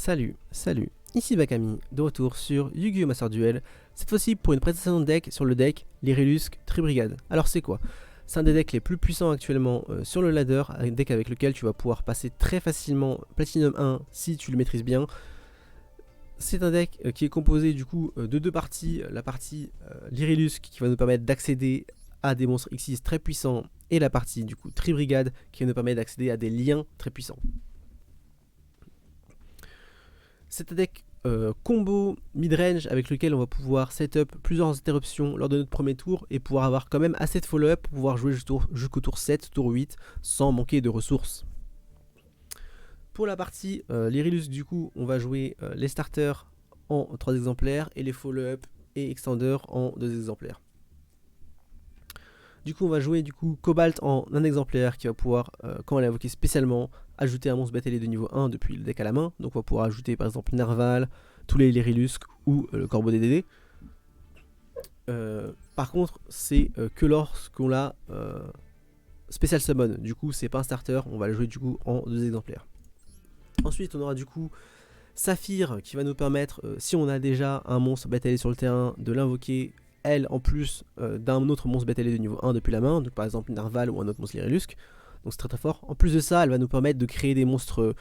Salut, ici Bakami, de retour sur Yu-Gi-Oh! Master Duel, cette fois-ci pour une présentation de deck sur le deck Lyrilusc Tribrigade. Alors c'est quoi? C'est un des decks les plus puissants actuellement sur le ladder, un deck avec lequel tu vas pouvoir passer très facilement Platinum 1 si tu le maîtrises bien. C'est un deck qui est composé du coup de deux parties, la partie Lyrilusc qui va nous permettre d'accéder à des monstres X6 très puissants et la partie du coup Tribrigade qui va nous permettre d'accéder à des liens très puissants. C'est un deck combo mid-range avec lequel on va pouvoir setup plusieurs interruptions lors de notre premier tour et pouvoir avoir quand même assez de follow-up pour pouvoir jouer jusqu'au tour 7, tour 8 sans manquer de ressources. Pour la partie Lyrilusc, du coup, on va jouer les starters en 3 exemplaires et les follow-up et extenders en 2 exemplaires. Du coup, on va jouer Cobalt en un exemplaire qui va pouvoir, quand elle est invoquée spécialement, ajouter un monstre bataillé de niveau 1 depuis le deck à la main. Donc on va pouvoir ajouter par exemple Nerval, tous les Lyrilusc ou le Corbeau DDD. Par contre, c'est que lorsqu'on l'a Special Summon. Du coup, c'est pas un starter, on va le jouer en 2 exemplaires. Ensuite, on aura Saphir qui va nous permettre, si on a déjà un monstre bataillé sur le terrain, de l'invoquer elle en plus d'un autre monstre bataillé de niveau 1 depuis la main, donc par exemple Nerval ou un autre monstre Lyrilusc. Donc c'est très très fort. En plus de ça, elle va nous permettre de créer des monstres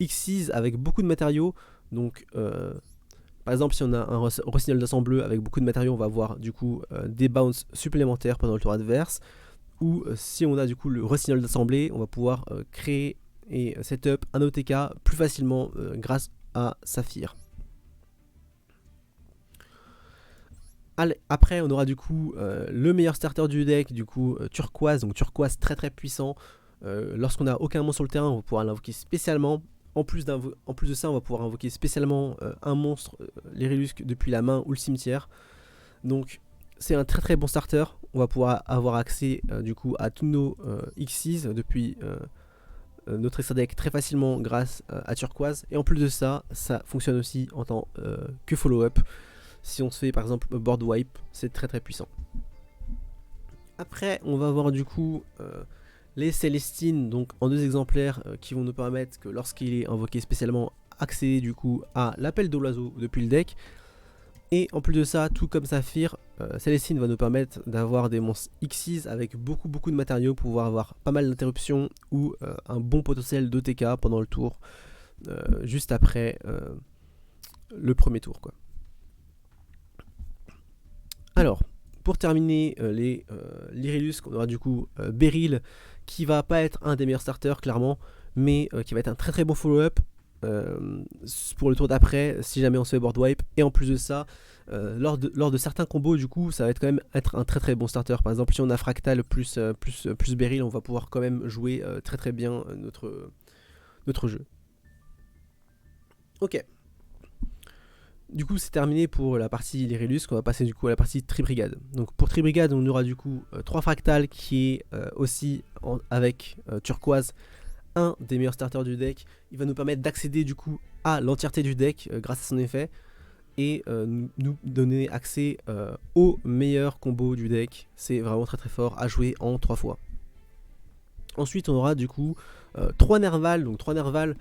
X6 avec beaucoup de matériaux. Donc par exemple, si on a un Rossignol d'ascendant bleu avec beaucoup de matériaux, on va avoir des bounces supplémentaires pendant le tour adverse. Ou si on a le Rossignol d'assemblée, on va pouvoir créer et setup un OTK plus facilement grâce à Saphir. Après, on aura le meilleur starter du deck, Turquoise, donc Turquoise très très puissant. Lorsqu'on n'a aucun monstre sur le terrain, on va pouvoir l'invoquer spécialement. En plus de ça, on va pouvoir invoquer spécialement un monstre, Lyrilusc, depuis la main ou le cimetière. Donc c'est un très très bon starter. On va pouvoir avoir accès à tous nos X6 depuis notre extra deck très facilement grâce à Turquoise. Et en plus de ça, ça fonctionne aussi en tant que follow-up. Si on se fait par exemple board wipe, c'est très très puissant. Après, on va avoir les Célestines, donc en 2 exemplaires, qui vont nous permettre que lorsqu'il est invoqué spécialement, accéder à l'appel de l'oiseau depuis le deck. Et en plus de ça, tout comme Saphir, Célestine va nous permettre d'avoir des monstres X6 avec beaucoup de matériaux pour pouvoir avoir pas mal d'interruptions ou un bon potentiel d'OTK pendant le tour, juste après le premier tour, quoi. Alors, pour terminer les Lyrilusc, on aura Beryl, qui va pas être un des meilleurs starters clairement, mais qui va être un très très bon follow-up pour le tour d'après si jamais on se fait board wipe. Et en plus de ça, lors de certains combos, ça va quand même être un très très bon starter. Par exemple, si on a Fractal plus Beryl, on va pouvoir quand même jouer très très bien notre jeu. Ok. C'est terminé pour la partie Lyrilusc. On va passer à la partie Tribrigade. Donc pour Tribrigade, on aura 3 fractales qui est aussi avec Turquoise, un des meilleurs starters du deck. Il va nous permettre d'accéder à l'entièreté du deck grâce à son effet et nous donner accès au meilleur combo du deck. C'est vraiment très très fort à jouer en 3 fois. Ensuite, on aura 3 Nerval. Donc 3 Nerval,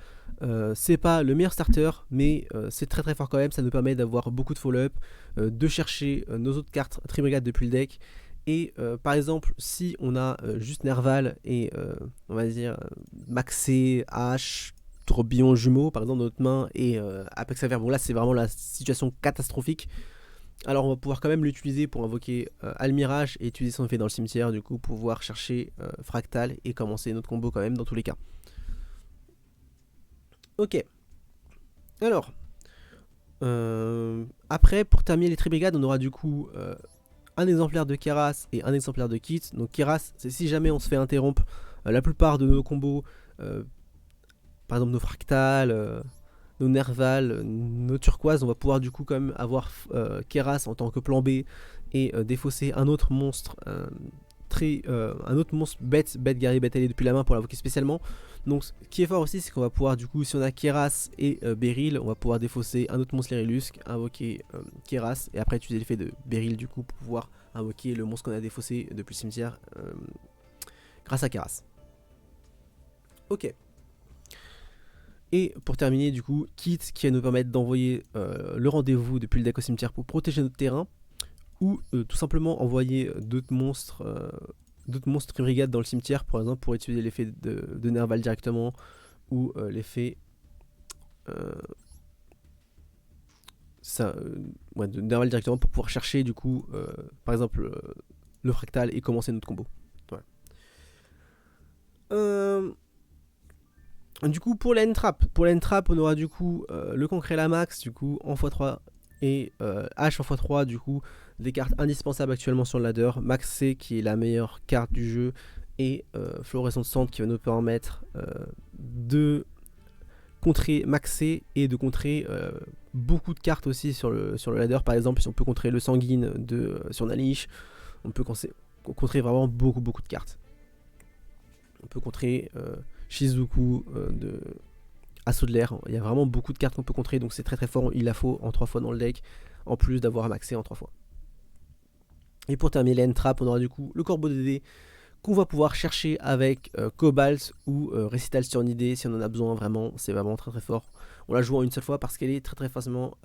c'est pas le meilleur starter, mais c'est très très fort quand même. Ça nous permet d'avoir beaucoup de follow-up, de chercher nos autres cartes Tribrigade depuis le deck. Et par exemple, si on a juste Nerval et on va dire Maxé, H, Tourbillon, Jumeau, par exemple, dans notre main, et Apex Aver, bon là c'est vraiment la situation catastrophique. Alors on va pouvoir quand même l'utiliser pour invoquer Almirage et utiliser son effet dans le cimetière, pour pouvoir chercher Fractal et commencer notre combo quand même dans tous les cas. Ok. Alors, après, pour terminer les Tribrigades, on aura un exemplaire de Keras et un exemplaire de Kit. Donc Keras, c'est si jamais on se fait interrompre la plupart de nos combos, par exemple nos Fractales, nos Nerval, nos Turquoises, on va pouvoir quand même avoir Keras en tant que plan B et défausser un autre monstre bête guerrier bataillé depuis la main pour l'invoquer spécialement. Donc ce qui est fort aussi, c'est qu'on va pouvoir si on a Keras et Beryl, on va pouvoir défausser un autre monstre Lyrilusc, invoquer Keras et après utiliser l'effet de Beryl pour pouvoir invoquer le monstre qu'on a défaussé depuis le cimetière grâce à Keras. Ok. Et pour terminer, du coup, Kit qui va nous permettre d'envoyer le rendez-vous depuis le deck au cimetière pour protéger notre terrain, ou tout simplement envoyer d'autres monstres Tri-Brigade dans le cimetière, par exemple, pour utiliser l'effet de Nerval directement, ou l'effet de Nerval directement pour pouvoir chercher, du coup, par exemple, le fractal et commencer notre combo. Voilà. Du coup, pour la trap, on aura du coup le concret Lamax, du coup, en x3 et H en x3, du coup, des cartes indispensables actuellement sur le ladder. Max C qui est la meilleure carte du jeu, et Fluorescente Centre qui va nous permettre de contrer Max C et de contrer beaucoup de cartes aussi sur le ladder. Par exemple, si on peut contrer le Sanguine sur Nalish, on peut contrer vraiment beaucoup de cartes. On peut contrer Shizuku de Assaut de l'air. Il y a vraiment beaucoup de cartes qu'on peut contrer, donc c'est très fort. Il la faut en 3 fois dans le deck, en plus d'avoir maxé en 3 fois. Et pour terminer la trap, on aura du coup le Corbeau DD qu'on va pouvoir chercher avec Cobalt ou Récital Sternidé si on en a besoin. Vraiment, c'est vraiment très fort. On la joue en une seule fois parce qu'elle est très facilement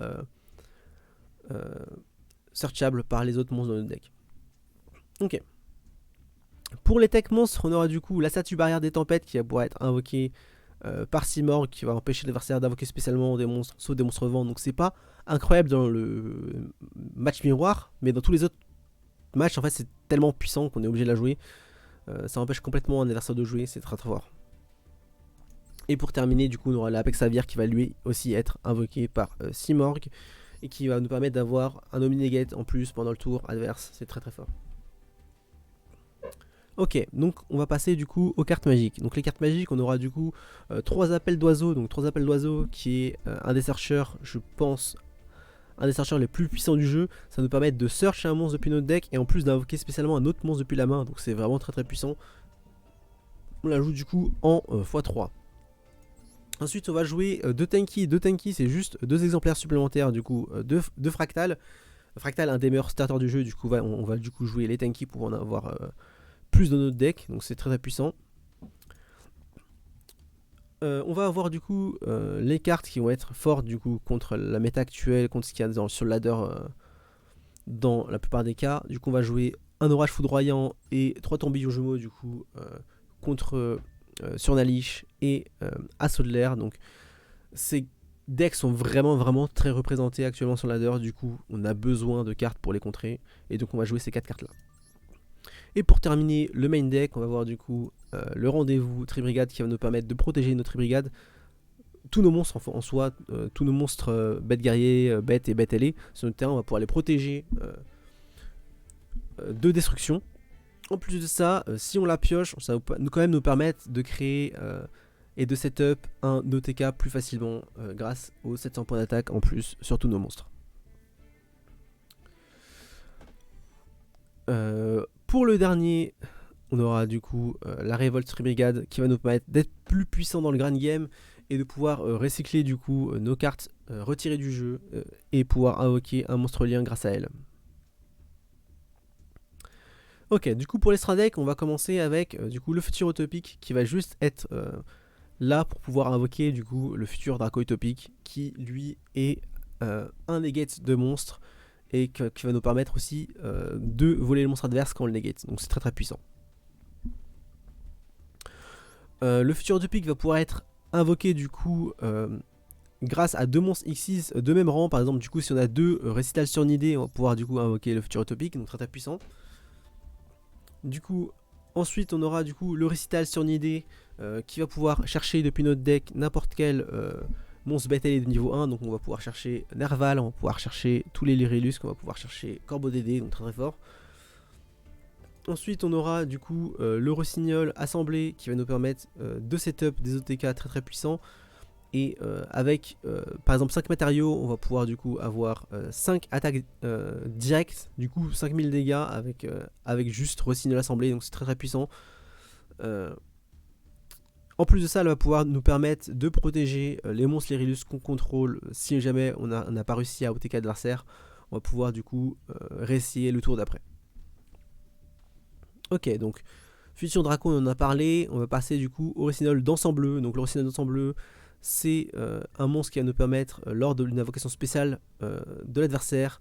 searchable par les autres monstres de notre deck. Ok. Pour les tech monstres, on aura du coup la statue barrière des tempêtes qui va pouvoir être invoquée par Simorg, qui va empêcher l'adversaire d'invoquer spécialement des monstres, sauf des monstres vents. Donc c'est pas incroyable dans le match miroir, mais dans tous les autres matchs, en fait, c'est tellement puissant qu'on est obligé de la jouer. Ça empêche complètement un adversaire de jouer, c'est très fort. Et pour terminer, du coup, on aura l'Apex Savir qui va lui aussi être invoqué par Simorg et qui va nous permettre d'avoir un Omni-Negate en plus pendant le tour adverse. C'est très fort. Ok, donc on va passer du coup aux cartes magiques. Donc les cartes magiques, on aura du coup 3 appels d'oiseaux. Donc 3 appels d'oiseaux qui est un des searchers, je pense, un des searchers les plus puissants du jeu. Ça nous permet de search un monstre depuis notre deck et en plus d'invoquer spécialement un autre monstre depuis la main. Donc c'est vraiment très puissant. On la joue du coup en x3. Ensuite on va jouer 2 Tanky. 2 Tanky c'est juste 2 exemplaires supplémentaires du coup, 2 Fractal. Fractal, un des meilleurs starters du jeu, du coup on va du coup jouer les Tanky pour en avoir plus dans notre deck, donc c'est très puissant. On va avoir du coup les cartes qui vont être fortes du coup contre la méta actuelle, contre ce qu'il y a sur le ladder dans la plupart des cas. Du coup on va jouer un orage foudroyant et 3 tourbillons jumeaux du coup contre sur Nalish et Assaut de l'air. Donc ces decks sont vraiment très représentés actuellement sur le ladder, du coup on a besoin de cartes pour les contrer, et donc on va jouer ces 4 cartes là. Et pour terminer le main deck, on va voir du coup le rendez-vous Tri-Brigade qui va nous permettre de protéger notre Tri-Brigade. Tous nos monstres en soi, tous nos monstres bêtes guerriers, bêtes et bêtes ailées sur notre terrain, on va pouvoir les protéger de destruction. En plus de ça, si on la pioche, ça va quand même nous permettre de créer et de setup un OTK plus facilement grâce aux 700 points d'attaque en plus sur tous nos monstres. Pour le dernier, on aura du coup la révolte Tri-Brigade qui va nous permettre d'être plus puissant dans le grand game et de pouvoir recycler du coup nos cartes retirées du jeu et pouvoir invoquer un monstre lien grâce à elle. Ok, du coup pour les strat-decks, on va commencer avec du coup le futur utopique qui va juste être là pour pouvoir invoquer du coup le futur Draco utopique qui lui est un negate de monstre et qui va nous permettre aussi de voler le monstre adverse quand on le negate. Donc c'est très puissant. Le futur utopique va pouvoir être invoqué du coup grâce à 2 monstres X6 de même rang. Par exemple, du coup si on a 2 Récital Sternidé, on va pouvoir du coup invoquer le futur utopique, donc très puissant. Du coup ensuite on aura du coup le Récital Sternidé qui va pouvoir chercher depuis notre deck n'importe quel monstre bête de niveau 1, donc on va pouvoir chercher Nerval, on va pouvoir chercher tous les Lyrillus, on va pouvoir chercher Corbeau DD, donc très fort. Ensuite on aura du coup le Rossignol assemblé qui va nous permettre de setup des OTK très puissants, et avec par exemple 5 matériaux, on va pouvoir du coup avoir 5 attaques directes, du coup 5000 dégâts avec juste Rossignol assemblé, donc c'est très puissant. En plus de ça, elle va pouvoir nous permettre de protéger les monstres Lyrillus qu'on contrôle. Si jamais on n'a pas réussi à OTK adversaire, on va pouvoir du coup réessayer le tour d'après. Ok, donc Fusion Draco, on en a parlé. On va passer du coup au Rossignol d'ensemble. Donc le Rossignol d'ensemble, c'est un monstre qui va nous permettre, lors d'une invocation spéciale de l'adversaire,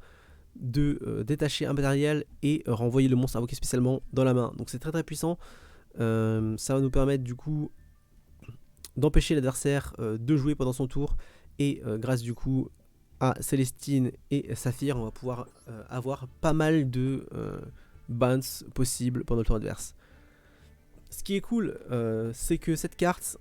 de détacher un matériel et renvoyer le monstre invoqué spécialement dans la main. Donc c'est très très puissant. Ça va nous permettre du coup d'empêcher l'adversaire de jouer pendant son tour, et grâce du coup à Célestine et Saphir, on va pouvoir avoir pas mal de bounce possibles pendant le tour adverse. Ce qui est cool, c'est que cette carte,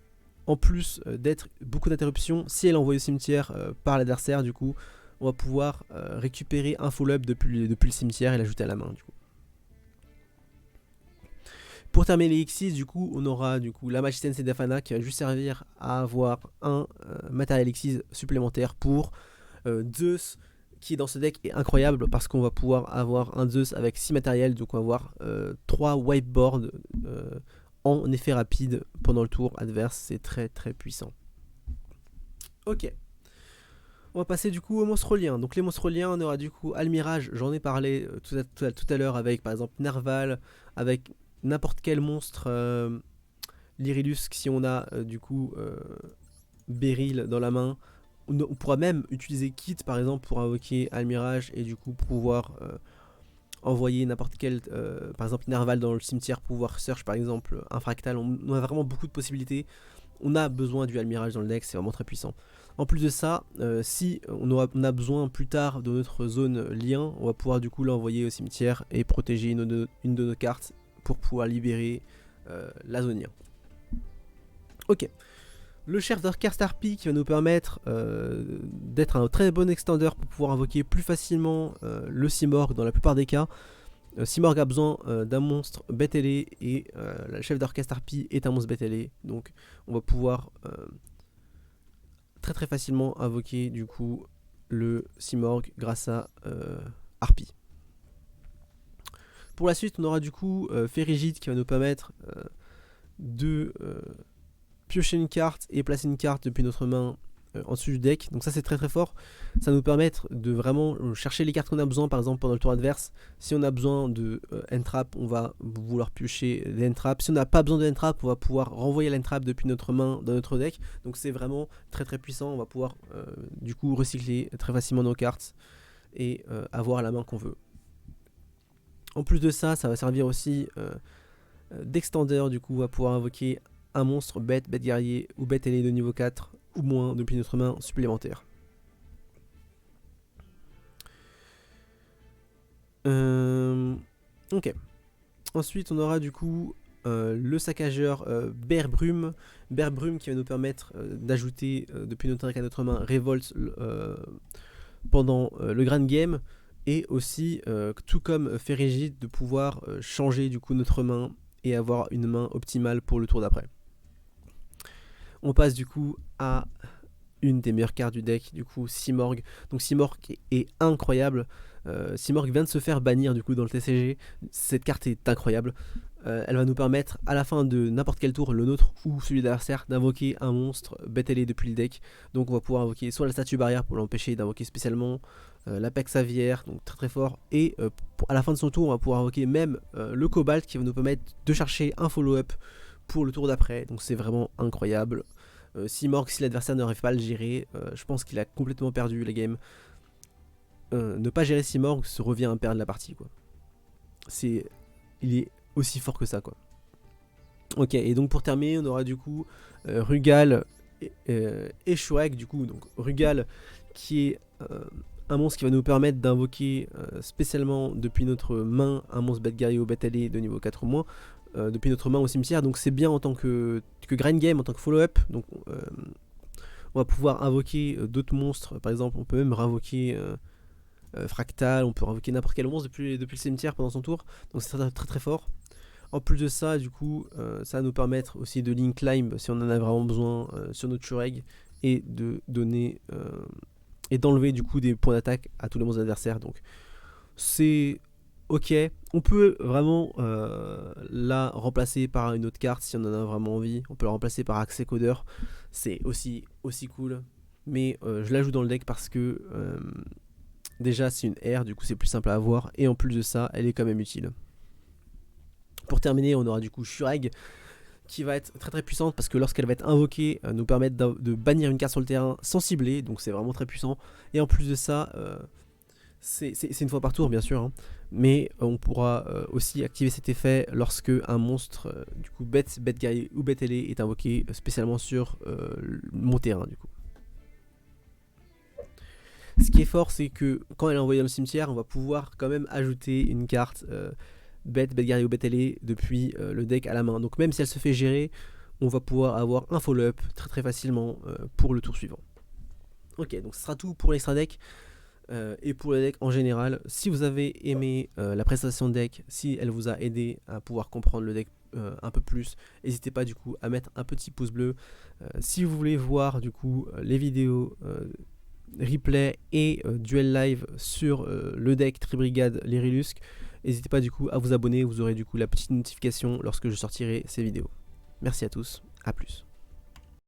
en plus d'être beaucoup d'interruptions, si elle est envoyée au cimetière par l'adversaire, du coup, on va pouvoir récupérer un follow-up depuis le cimetière et l'ajouter à la main. Du coup. Pour terminer les Xyz, du coup, on aura du coup la Magicienne Sedafana qui va juste servir à avoir un matériel Xyz supplémentaire pour Zeus, qui dans ce deck est incroyable parce qu'on va pouvoir avoir un Zeus avec 6 matériels, donc on va avoir 3 whiteboards en effet rapide pendant le tour adverse. C'est très très puissant. Ok. On va passer du coup aux monstres liens. Donc les monstres liens, on aura du coup Almirage, j'en ai parlé tout à l'heure avec par exemple Nerval, avec n'importe quel monstre Lyrilus, si on a du coup Beryl dans la main. On pourra même utiliser Kit par exemple pour invoquer Almirage et du coup pouvoir envoyer n'importe quel, par exemple Nerval dans le cimetière, pouvoir search par exemple un fractal. On a vraiment beaucoup de possibilités. On a besoin du Almirage dans le deck, c'est vraiment très puissant. En plus de ça, si on a besoin plus tard de notre zone lien, on va pouvoir du coup l'envoyer au cimetière et protéger une de nos cartes pour pouvoir libérer la zone lien. Ok. Le chef d'orchestre Harpie qui va nous permettre d'être un très bon extender pour pouvoir invoquer plus facilement le Simorgh dans la plupart des cas. Simorgh a besoin d'un monstre bête ailé et le chef d'orchestre Harpie est un monstre bête ailé. Donc on va pouvoir très très facilement invoquer du coup le Simorgh grâce à Harpie. Pour la suite, on aura du coup Ferrigide qui va nous permettre de piocher une carte et placer une carte depuis notre main en dessous du deck. Donc ça c'est très très fort. Ça va nous permettre de vraiment chercher les cartes qu'on a besoin, par exemple pendant le tour adverse. Si on a besoin de Entrap, on va vouloir piocher des Entrap. Si on n'a pas besoin de Entrap, on va pouvoir renvoyer l'Entrap depuis notre main dans notre deck. Donc c'est vraiment très très puissant. On va pouvoir du coup recycler très facilement nos cartes et avoir la main qu'on veut. En plus de ça, ça va servir aussi d'extender. Du coup, on va pouvoir invoquer un monstre bête guerrier ou bête ailé de niveau 4 ou moins depuis notre main supplémentaire. Ok. Ensuite, on aura du coup le saccageur Berbrume. Berbrume qui va nous permettre d'ajouter depuis notre deck à notre main Révolte pendant le Grand Game. Et aussi, tout comme Ferrigide, de pouvoir changer du coup notre main et avoir une main optimale pour le tour d'après. On passe du coup à une des meilleures cartes du deck, du coup Simorgh. Donc Simorgh est incroyable. Simorgh vient de se faire bannir du coup dans le TCG. Cette carte est incroyable. Elle va nous permettre à la fin de n'importe quel tour, le nôtre ou celui d'adversaire, d'invoquer un monstre bête ailé depuis le deck. Donc on va pouvoir invoquer soit la statue barrière pour l'empêcher d'invoquer spécialement, l'Apex Aviaire, donc très très fort. Et à la fin de son tour, on va pouvoir invoquer même le Cobalt qui va nous permettre de chercher un follow-up pour le tour d'après. Donc c'est vraiment incroyable. Simorgh, si l'adversaire n'arrive pas à le gérer, je pense qu'il a complètement perdu la game. Ne pas gérer Simorgh se revient à perdre la partie, quoi. Il est aussi fort que ça, quoi. Ok, et donc pour terminer, on aura du coup Rugal et Shrek, du coup. Donc Rugal qui est un monstre qui va nous permettre d'invoquer spécialement depuis notre main un monstre bête guerrier ou bête ailé de niveau 4 ou moins. Depuis notre main au cimetière, donc c'est bien en tant que grind game, en tant que follow-up. Donc on va pouvoir invoquer d'autres monstres, par exemple on peut même réinvoquer Fractal, on peut invoquer n'importe quel monstre depuis le cimetière pendant son tour, donc c'est très très très fort. En plus de ça, du coup, ça va nous permettre aussi de link climb si on en a vraiment besoin sur notre Shureg, et de donner et d'enlever du coup des points d'attaque à tous les monstres adversaires. Donc c'est ok, on peut vraiment la remplacer par une autre carte si on en a vraiment envie. On peut la remplacer par Accès Codeur, c'est aussi cool. Mais je l'ajoute dans le deck parce que déjà c'est une R, du coup c'est plus simple à avoir. Et en plus de ça, elle est quand même utile. Pour terminer, on aura du coup Shureg qui va être très très puissante parce que lorsqu'elle va être invoquée, nous permettre de bannir une carte sur le terrain sans cibler, donc c'est vraiment très puissant. Et en plus de ça, c'est une fois par tour bien sûr, hein, mais on pourra aussi activer cet effet lorsque un monstre, du coup bête guerrier ou bête ailé est invoqué spécialement sur mon terrain du coup. Ce qui est fort, c'est que quand elle est envoyée dans le cimetière, on va pouvoir quand même ajouter une carte bête guerrier ou bête ailé depuis le deck à la main. Donc même si elle se fait gérer, on va pouvoir avoir un follow-up très très facilement pour le tour suivant. Ok, donc ce sera tout pour l'extra deck et pour le deck en général. Si vous avez aimé la présentation de deck, si elle vous a aidé à pouvoir comprendre le deck un peu plus, n'hésitez pas du coup à mettre un petit pouce bleu. Si vous voulez voir du coup les vidéos replay et duel live sur le deck Tribrigade Lyrilusc, n'hésitez pas du coup à vous abonner, vous aurez du coup la petite notification lorsque je sortirai ces vidéos. Merci à tous, à plus.